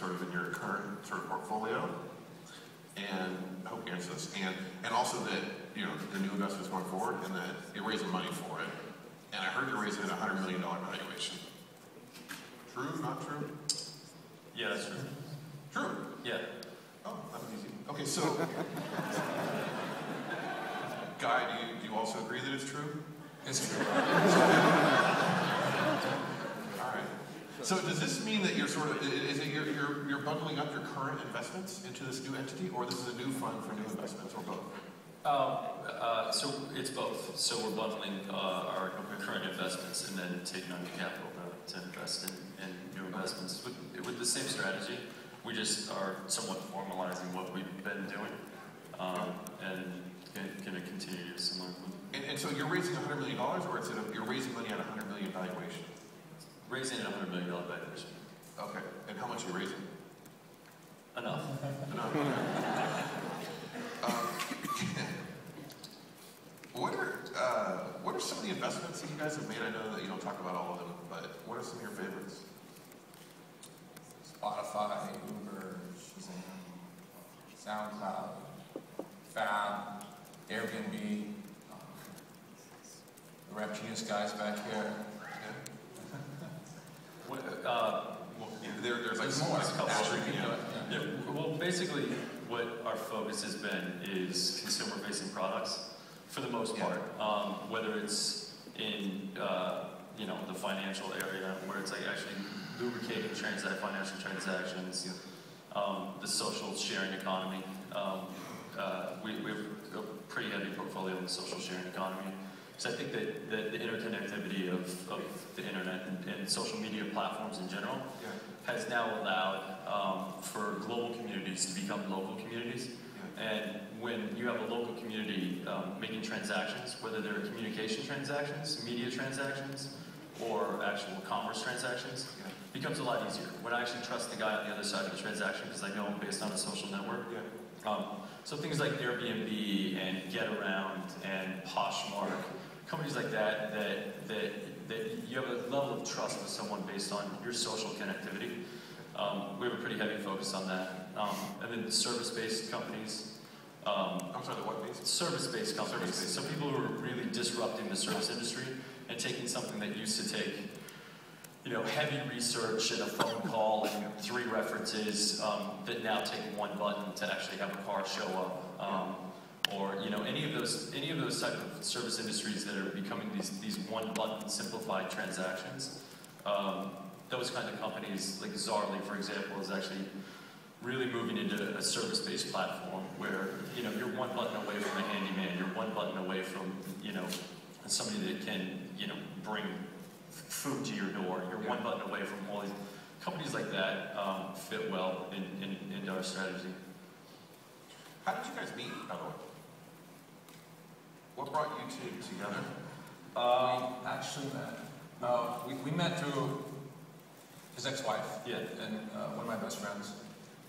sort of in your current sort of portfolio? And I hope you answer this. And also that, you know, the new investments going forward and that you're raising money for it. And I heard you're raising a $100 million valuation. True, not true? Yeah, that's true. True? Yeah. Oh, that was easy. Okay, so, Guy, do you also agree that it's true? It's true. All right. So does this mean that you're sort of, is it you're bundling up your current investments into this new entity, or this is a new fund for new investments, or both? So it's both. So we're bundling our current investments and then taking on new capital to invest in new investments with the same strategy. We just are somewhat formalizing what we've been doing and going to continue to do similar. And so you're raising $100 million, or is it you're raising money at a $100 million valuation? Raising a $100 million valuation. Okay. And how much are you raising? Enough. Enough. What are some of the investments that you guys have made? I know that you don't talk about all of them, but what are some of your favorites? Spotify, Uber, SoundCloud, Fab, Airbnb, the Rap Genius guys back here. There's like more. Yeah. Well, basically, what our focus has been is consumer-facing products, for the most part. Whether it's in you know, the financial area, where it's like actually lubricating financial transactions, the social sharing economy. We have a pretty heavy portfolio in the social sharing economy. So I think that the interconnectivity of the internet and social media platforms in general has now allowed for global communities to become local communities. And when you have a local community making transactions, whether they're communication transactions, media transactions, or actual commerce transactions, it becomes a lot easier. When I actually trust the guy on the other side of the transaction because I know him based on a social network. So things like Airbnb and GetAround and Poshmark, companies like that you have a level of trust with someone based on your social connectivity. We have a pretty heavy focus on that. And then service-based companies. I'm sorry, the what based? Service-based companies. So people who are really disrupting the service industry and taking something that used to take, you know, heavy research and a phone call and 3 references that now take one button to actually have a car show up. Or, you know, any of those type of service industries that are becoming these one-button simplified transactions. Those kind of companies, like Zarly, for example, is actually really moving into a service-based platform where, you know, you're one button away from a handyman, you're one button away from, you know, somebody that can, you know, bring food to your door. You're one button away from all these companies like that. Fit well into our strategy. How did you guys meet, by the way? What brought you two together? Actually met. We met through his ex-wife and one of my best friends.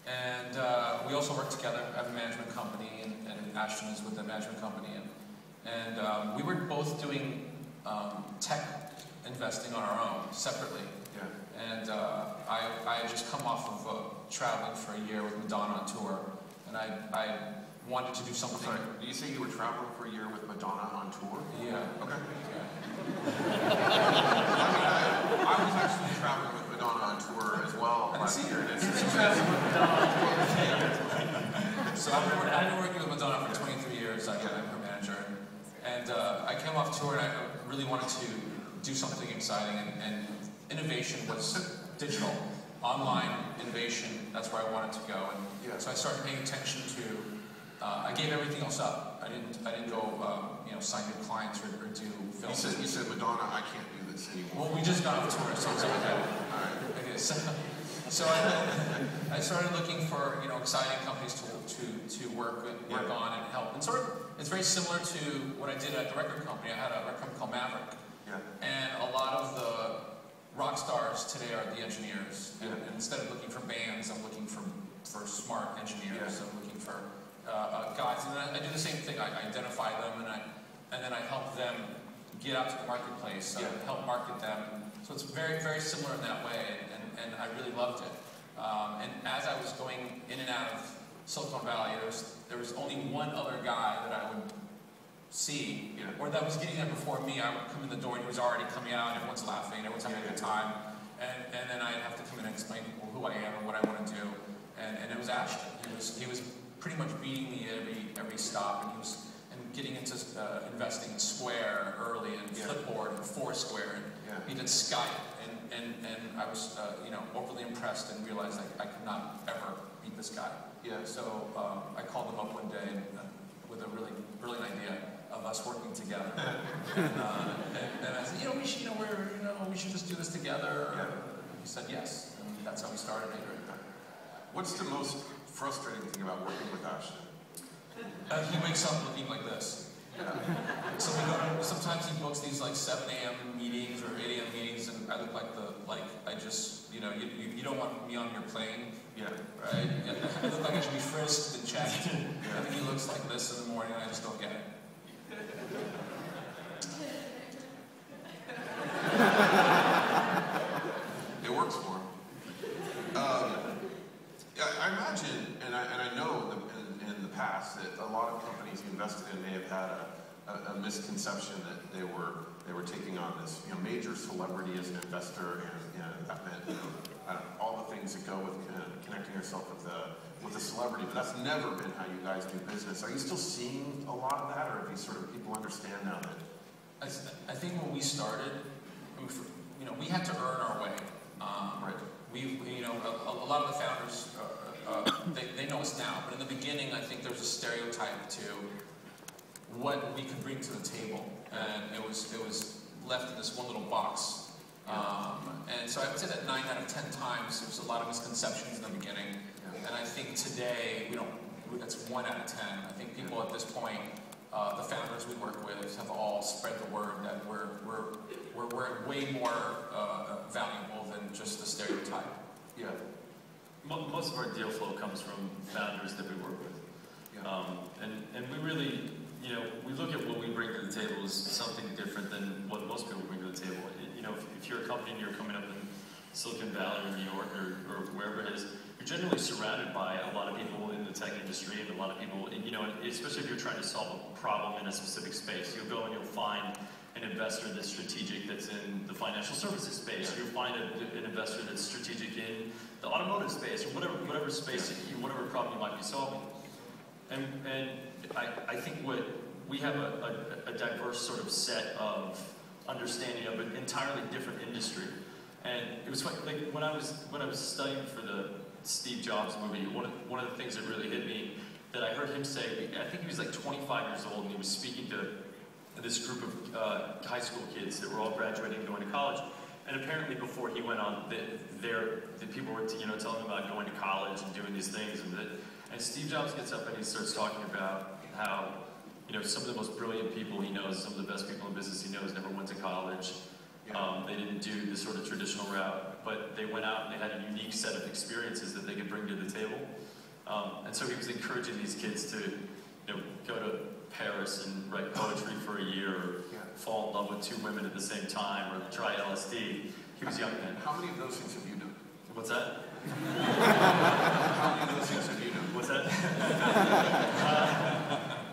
And we also work together. I have a management company, and Ashton is with the management company. And we were both doing tech investing on our own, separately. And I had just come off of traveling for a year with Madonna on tour, and I wanted to do something. Sorry, did you say you were traveling for a year with Madonna on tour? Yeah. Okay. I was actually traveling with Madonna on tour as well last year. So I've been working with Madonna for 23 years. I'm her manager. And I came off tour and I really wanted to do something exciting. And innovation was digital. Online innovation, that's where I wanted to go. And so I started paying attention to, I gave everything else up. I didn't go, you know, sign new clients or do films. You said, Madonna, I can't do this anymore. Well, we just got off tour, so it's okay. All right. Okay, so I started looking for, you know, exciting companies to work on and help. And sort of, it's very similar to what I did at the record company. I had a record company called Maverick. And a lot of the rock stars today are the engineers. And instead of looking for bands, I'm looking for smart engineers. I'm looking for guys. And I do the same thing. I identify them and then I help them get out to the marketplace, help market them. So it's very, very similar in that way. And I really loved it. And as I was going in and out of Silicon Valley, there was only one other guy that I would see, or that was getting there before me. I would come in the door and he was already coming out, and everyone's laughing, everyone's having a good time. And then I'd have to come in and explain to people who I am and what I want to do. And it was Ashton. He was pretty much beating me at every stop, and he was getting into investing in Square early, and Flipboard and Foursquare, and he did Skype, and I was overly impressed and realized I could not ever beat this guy. So I called him up one day with a really brilliant idea of us working together. and I said, we should just do this together. He said yes, and that's how we started it. What's the most frustrating thing about working with Ashton? He wakes up looking like this. So sometimes he books these like 7 a.m. meetings or 8 a.m. meetings, and I look like I just, you don't want me on your plane. Right? I look like I should be frisked and checked. I think he looks like this in the morning, and I just don't get it. It works for him. I imagine, and I know that in the past that a lot of companies you invested in may have had a misconception that they were taking on this major celebrity as an investor, and that meant all the things that go with connecting yourself with a celebrity. But that's never been how you guys do business. Are you still seeing a lot of that, or have you sort of people understand now that? I think when we started, we had to earn our way. Right. A lot of the founders, they know us now, but in the beginning, I think there was a stereotype to what we could bring to the table, and it was left in this one little box. And so I would say that 9 out of 10 times there was a lot of misconceptions in the beginning, and I think today that's 1 out of 10. I think people at this point, the founders we work with, have all spread the word that we're way more valuable than just the stereotype. Most of our deal flow comes from founders that we work with. And we really, we look at what we bring to the table as something different than what most people bring to the table. If you're a company and you're coming up in Silicon Valley or New York or wherever it is, you're generally surrounded by a lot of people in the tech industry and a lot of people, especially if you're trying to solve a problem in a specific space. You'll go and you'll find an investor that's strategic that's in the financial services space. You'll find an investor that's strategic in the automotive space or whatever space, whatever problem you might be solving. And I think we have a diverse sort of set of understanding of an entirely different industry. And it was funny, like when I was studying for the Steve Jobs movie, one of the things that really hit me that I heard him say, I think he was like 25 years old, and he was speaking to this group of high school kids that were all graduating and going to college. And apparently before he went on, the people were telling him about going to college and doing these things, and Steve Jobs gets up and he starts talking about how some of the most brilliant people he knows, some of the best people in business he knows, never went to college. They didn't do the sort of traditional route, but they went out and they had a unique set of experiences that they could bring to the table. And so he was encouraging these kids to go to Paris and write poetry for a year, or fall in love with 2 women at the same time, or try LSD. He was young then. How many of those things have you done? What's that? How many of those things have you done? What's that?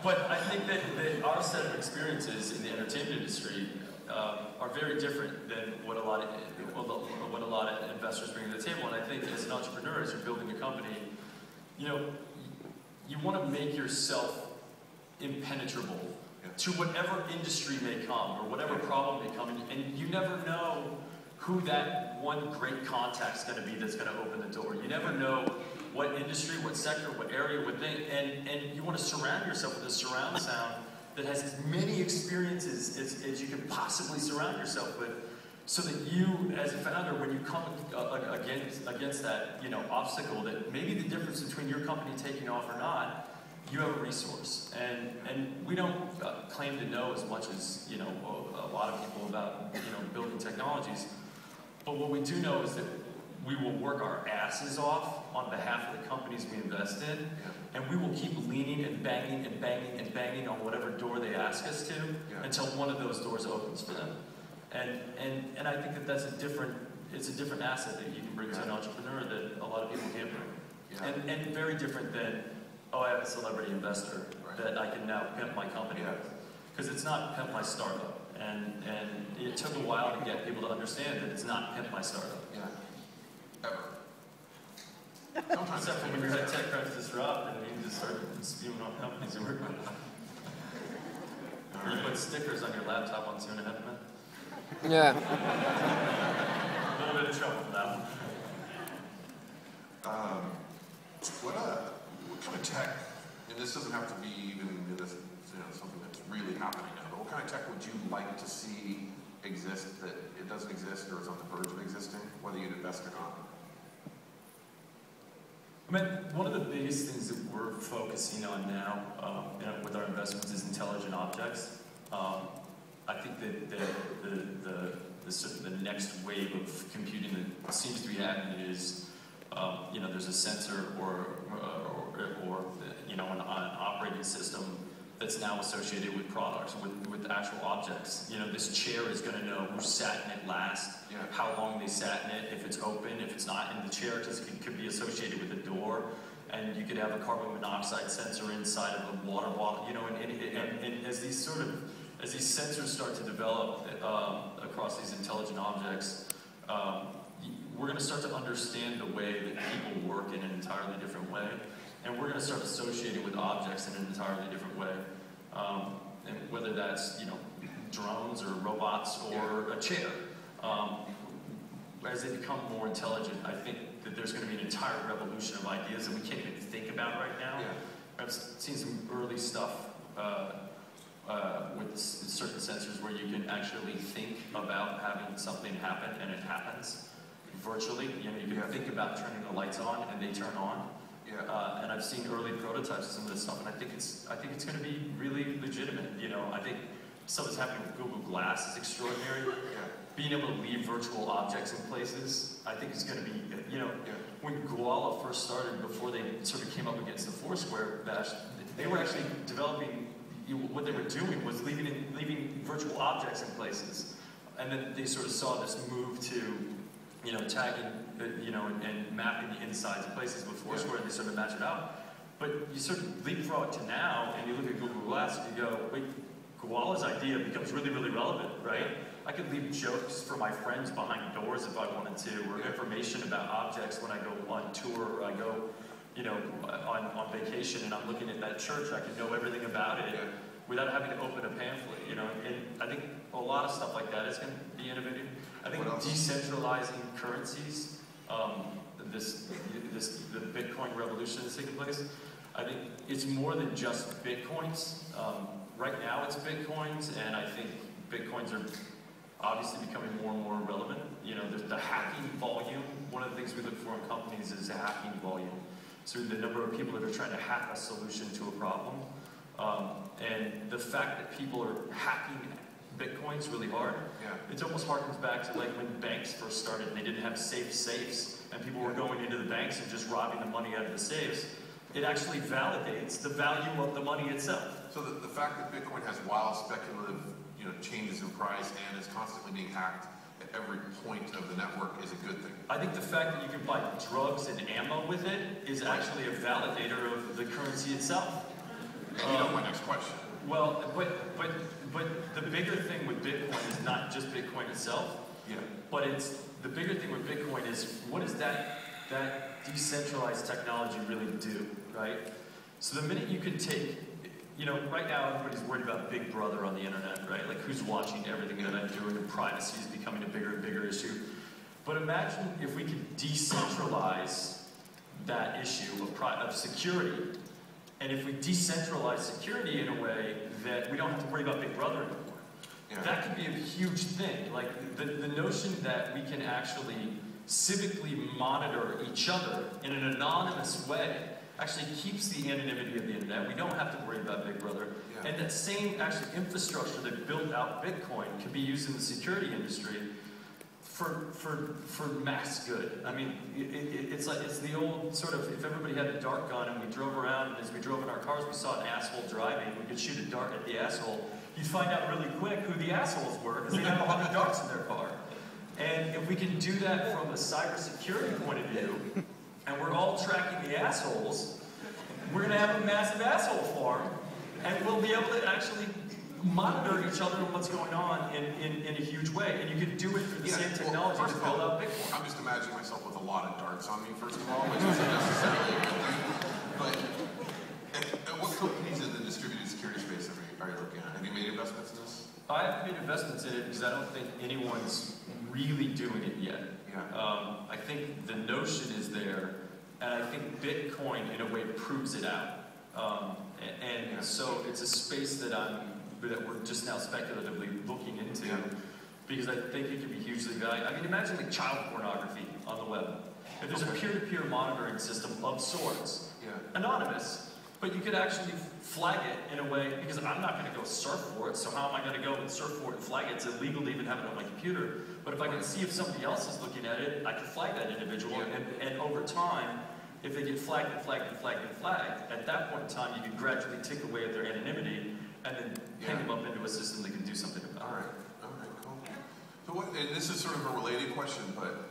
But I think that our set of experiences in the entertainment industry are very different than what a lot of investors bring to the table. And I think as an entrepreneur, as you're building a company, you want to make yourself impenetrable to whatever industry may come or whatever problem may come, and you never know who that one great contact's going to be that's going to open the door. You never know what industry, what sector, what area, what thing, and you want to surround yourself with a surround sound that has as many experiences as you can possibly surround yourself with, so that you, as a founder, when you come against that obstacle, that maybe the difference between your company taking off or not, you have a resource. And we don't claim to know as much as a lot of people about building technologies, but what we do know is that we will work our asses off on behalf of the companies we invest in, and we will keep leaning and banging and banging and banging on whatever door they ask us to until one of those doors opens for them. And I think that it's a different asset that you can bring to an entrepreneur that a lot of people can't bring. And very different than, oh, I have a celebrity investor that I can now pimp my company with. Because it's not pimp my startup. And it took a while to get people to understand that it's not pimp my startup. Yeah. Ever. Sometimes Except for when your tech price disrupt and you just start spewing off companies you work with. Or you put stickers on your laptop on 2.5 minutes. Yeah. A little bit of trouble for that one. What kind of tech, and this doesn't have to be even in this, something that's really happening now, but what kind of tech would you like to see exist that it doesn't exist or is on the verge of existing, whether you'd invest or not? I mean, one of the biggest things that we're focusing on now, with our investments is intelligent objects. I think that the next wave of computing that seems to be happening is, there's a sensor or an operating system that's now associated with products, with actual objects. This chair is going to know who sat in it last, how long they sat in it, if it's open, if it's not. And the chair could be associated with a door, and you could have a carbon monoxide sensor inside of a water bottle. And as these sensors start to develop across these intelligent objects, we're going to start to understand the way that people work in an entirely different way. And we're going to start associating with objects in an entirely different way. And whether that's, drones or robots or a chair. As they become more intelligent, I think that there's going to be an entire revolution of ideas that we can't even think about right now. I've seen some early stuff with certain sensors where you can actually think about having something happen and it happens virtually. You can think about turning the lights on and they turn on. And I've seen early prototypes of some of this stuff, and I think it's going to be really legitimate. I think stuff that's happening with Google Glass is extraordinary. Being able to leave virtual objects in places, I think is going to be, when Koala first started, before they sort of came up against the Foursquare bash, they were actually developing, what they were doing was leaving virtual objects in places. And then they sort of saw this move to, tagging, and mapping the insides of places with Foursquare, and they sort of match it out. But you sort of leapfrog to now, and you look at Google Glass, and you go, wait, Koala's idea becomes really, really relevant, right? I could leave jokes for my friends behind doors if I wanted to, or information about objects when I go on tour, or I go, on vacation, and I'm looking at that church, I can know everything about it without having to open a pamphlet, And I think a lot of stuff like that is going to be innovative. I think decentralizing currencies, the Bitcoin revolution that's taking place, I think it's more than just Bitcoins. Right now it's Bitcoins, and I think Bitcoins are obviously becoming more and more relevant. There's the hacking volume. One of the things we look for in companies is hacking volume. So the number of people that are trying to hack a solution to a problem. And the fact that people are hacking Bitcoin's really hard. It almost harkens back to like when banks first started and they didn't have safe safes and people were going into the banks and just robbing the money out of the safes. It actually validates the value of the money itself. So the fact that Bitcoin has wild speculative changes in price and is constantly being hacked at every point of the network is a good thing. I think the fact that you can buy drugs and ammo with it is actually a validator of the currency itself. My next question. Well, but the bigger thing with Bitcoin is not just Bitcoin itself. But it's the bigger thing with Bitcoin is what does that decentralized technology really do, right? So the minute you can take, right now everybody's worried about Big Brother on the internet, right? Like who's watching everything that I'm doing, and privacy is becoming a bigger and bigger issue. But imagine if we could decentralize that issue of security. And if we decentralize security in a way that we don't have to worry about Big Brother anymore, that could be a huge thing. Like the notion that we can actually civically monitor each other in an anonymous way actually keeps the anonymity of the internet. We don't have to worry about Big Brother. And that same actually infrastructure that built out Bitcoin can be used in the security industry for mass good. I mean, it's the old sort of, if everybody had a dart gun and we drove around, and as we drove in our cars, we saw an asshole driving, we could shoot a dart at the asshole, you'd find out really quick who the assholes were, because they had 100 darts in their car. And if we can do that from a cybersecurity point of view, and we're all tracking the assholes, we're going to have a massive asshole farm, and we'll be able to actually monitor each other and what's going on in a huge way. And you could do it through the same technology to build out Bitcoin. I'm just imagining myself with a lot of darts on me, first of all, which isn't necessarily a good thing. But what companies in the distributed security space are you looking at? Have you made investments in this? I haven't made investments in it because I don't think anyone's really doing it yet. Yeah. I think the notion is there, and I think Bitcoin, in a way, proves it out. So it's a space that we're just now speculatively looking into, because I think it can be hugely valuable. I mean, imagine like child pornography on the web. If there's a peer-to-peer monitoring system of sorts, anonymous, but you could actually flag it in a way, because I'm not going to go surf for it, so how am I going to go and surf for it and flag it? It's illegal to even have it on my computer. But if I can see if somebody else is looking at it, I can flag that individual, and over time, if they get flagged and flagged and flagged and flagged, at that point in time, you can gradually tick away at their anonymity and then ping them up into a system that can do something about it. All right, cool. So and this is sort of a related question, but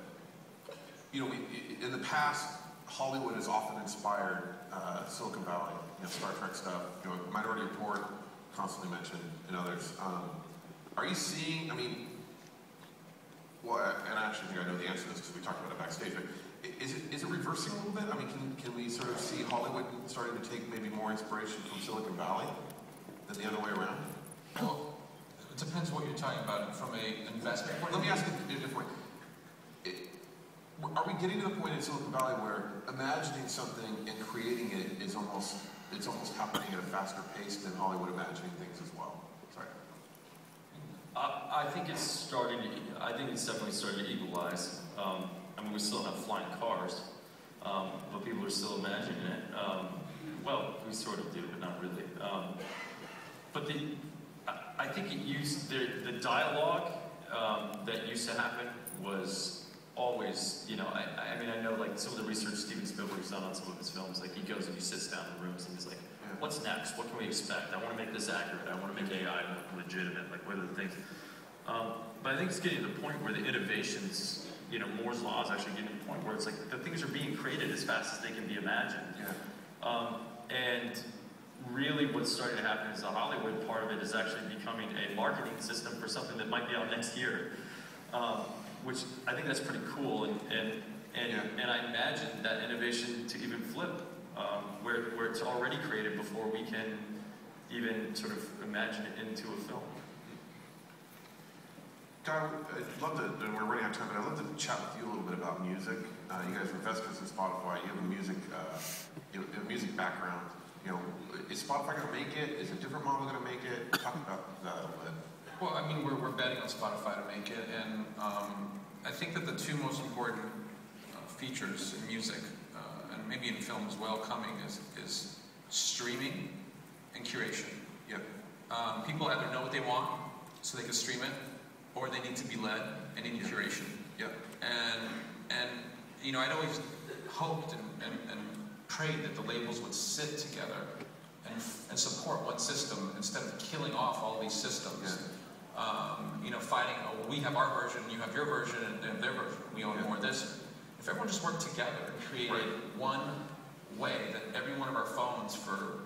you know, in the past, Hollywood has often inspired Silicon Valley, Star Trek stuff, Minority Report, constantly mentioned, and others. Are you seeing, well, and I actually think I know the answer to this because we talked about it backstage, but is it reversing a little bit? Can we sort of see Hollywood starting to take maybe more inspiration from Silicon Valley than the other way around? Well, it depends what you're talking about from an investment point of view. Let me ask it a different way. Are we getting to the point in Silicon Valley where imagining something and creating it is almost happening at a faster pace than Hollywood imagining things as well? Sorry. I think it's starting to. I think it's definitely starting to equalize. We still have flying cars, but people are still imagining it. Well, we sort of do, but not really. But I think it used the dialogue that used to happen was always, I know like some of the research Steven Spielberg's done on some of his films, like he goes and he sits down in rooms and he's like, what's next? What can we expect? I want to make this accurate. I want to make AI legitimate. Like, what are the things? But I think it's getting to the point where the innovations, Moore's Law is actually getting to the point where it's like the things are being created as fast as they can be imagined. And really what's starting to happen is the Hollywood part of it is actually becoming a marketing system for something that might be out next year. Which I think that's pretty cool, and I imagine that innovation to even flip, where it's already created before we can even sort of imagine it into a film. Guy, I'd love to, and we're running out of time, but I'd love to chat with you a little bit about music. You guys are investors in Spotify. You have a music background. Is Spotify going to make it? Is a different model going to make it? Talk about that a little bit. Well, we're betting on Spotify to make it, and I think that the two most important features in music, and maybe in film as well, coming is streaming and curation. People either know what they want, so they can stream it, or they need to be led and need curation. And I'd always hoped and prayed that the labels would sit together and support one system instead of killing off all these systems. Fighting, we have our version, you have your version, and their version, we own more of this. If everyone just worked together and created one way that every one of our phones for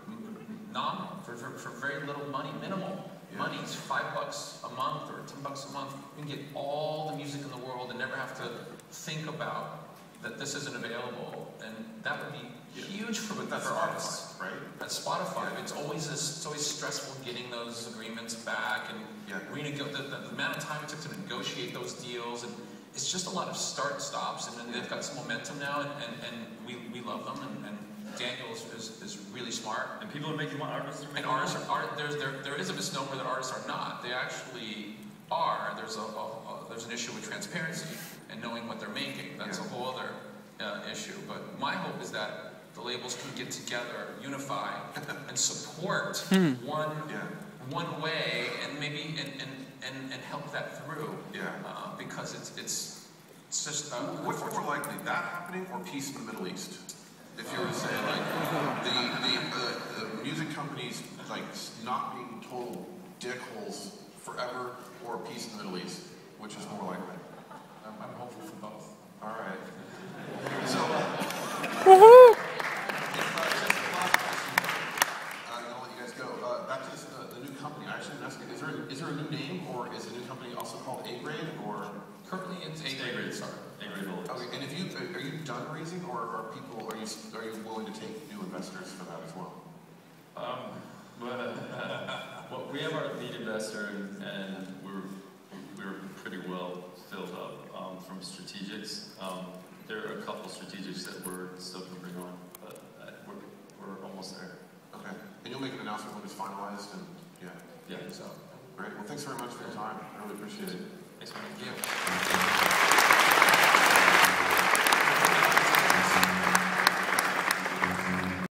very little money, minimal money, it's $5 a month or $10 a month, we can get all the music in the world and never have to think about that this isn't available, and that would be huge for artists, right? At Spotify, it's always stressful getting those agreements back, and the amount of time it took to negotiate those deals, and it's just a lot of start-stops, and then they've got some momentum now, and we love them, and Daniel is really smart. And people are making money. Artists are making money. There is a misnomer that artists are not. They actually are. There's an issue with transparency and knowing what they're making. That's a whole other issue. But my hope is that the labels can get together, unify, and support one way, and maybe and help that through. Because it's just. What's more likely, that happening or peace in the Middle East? If you were to say, like, the music companies, like, not being total dickholes forever, or peace in the Middle East, which is more likely? I'm hopeful for both. All right. So. I'll let you guys go. Back to this, the new company. I actually didn't ask you, is there a new name, or is the new company also called A-Grade, or? Currently, it's A-grade. Sorry. A-grade holdings. Okay, and if are you done raising, or are you willing to take new investors for that as well? Well, we have our lead investor, and we're pretty well filled up from strategics. There are a couple strategics that we're still going to bring on, but we're almost there. Okay, and you'll make an announcement when it's finalized, and Yeah. So. great. Well, thanks very much for your time. I really appreciate it. Thanks, man. Yeah.